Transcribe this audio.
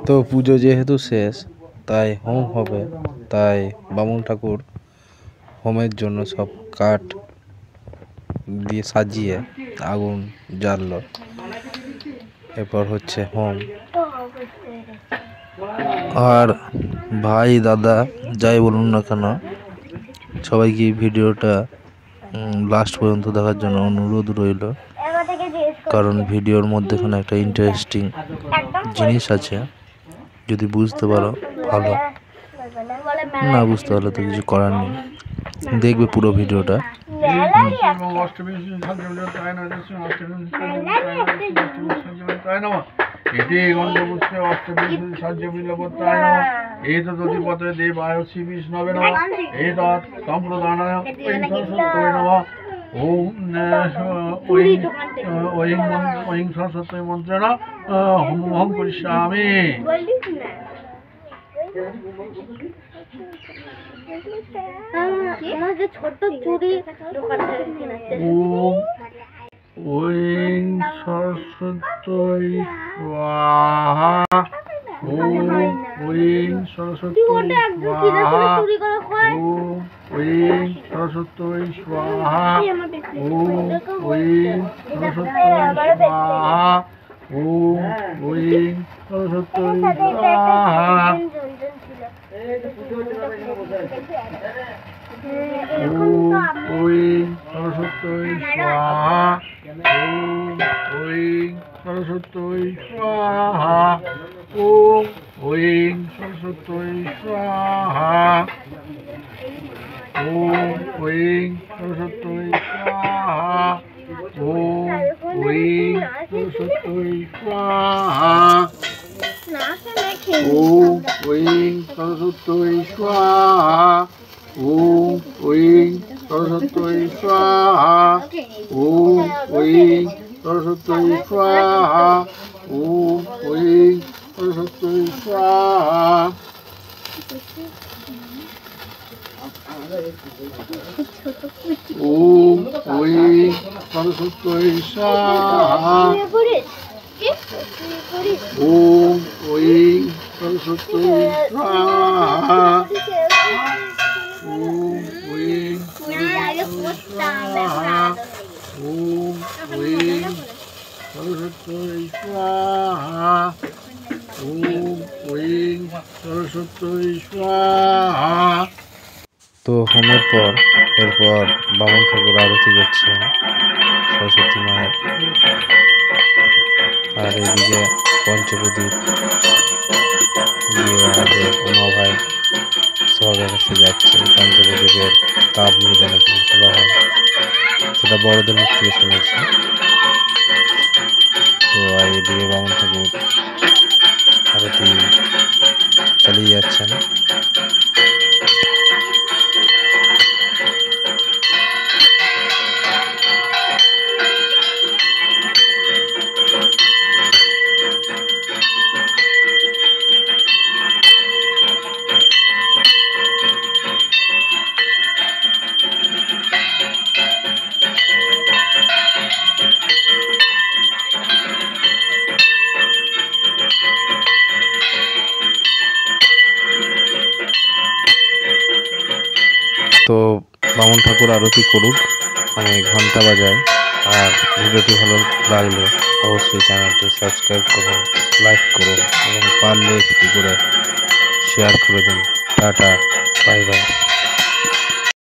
তো পুজো যেহেতু শেষ তাই হোম হবে, তাই বামুন ঠাকুর হোমের জন্য সব কাঠ দিয়ে সাজিয়ে আগুন জ্বাললো। এরপর হচ্ছে হোম। আর ভাই দাদা যাই বলুন না কেন, সবাইকে ভিডিওটা লাস্ট পর্যন্ত দেখার জন্য অনুরোধ রইল, কারণ ভিডিওর মধ্যেখানে একটা ইন্টারেস্টিং জিনিস আছে। যদি বুঝতে পারো ভালো, না বুঝতে পারলে তো কিছু করার নেই, দেখবে পুরো ভিডিওটা। মন্ত্রেণ হোম করিষ্যামি। ছোট চুড়ি ওং সরস্বতী স্বাহা, ওং সরস্বতী স্বাহা, ওং সরস্বতী স্বাহা, ওং সরস্বতী স্বাহা, ওং সরস্বতী স্বাহা, সরস্বতী স্বাহা, সরস্বতী স্বাহা, সরস্বতী স্বাহা, সরস্বতী স্বাহা, সরস্বতী স্বাহা, সরস্বতী স্বাহা, সরস্বতী স্বাহা, সরস্বতী স্বাহা, সরস্বতী স্বাহা, সরস্বতী স্বাহা, সরস্বতী স্বাহা, সরস্বতী স্বাহা, সরস্বতী স্বাহা। তো হোমের পর এরপর বামুন ঠাকুর আরতি করছে সরস্বতী মায়ের। আর এদিকে পঞ্চপ্রদীপ দিয়ে আমাদের উমা ভাই সবার কাছে যাচ্ছে। পঞ্চপ্রদীপের তাপ নিতে নাকি ভালো হয়, সেটা বড়দের মুখ থেকে শুনেছি। তো এদিকে বামুন ঠাকুর আরতি চালিয়ে যাচ্ছেন। তো বামুন ঠাকুর আরতি করুক, আমি ঘন্টা বাজাই। আর ভিডিওটি ভালো লাগলে অবশ্যই চ্যানেলটি সাবস্ক্রাইব করুন, লাইক করুন এবং পারলে একটু করে শেয়ার করে দিন। Tata, bye bye.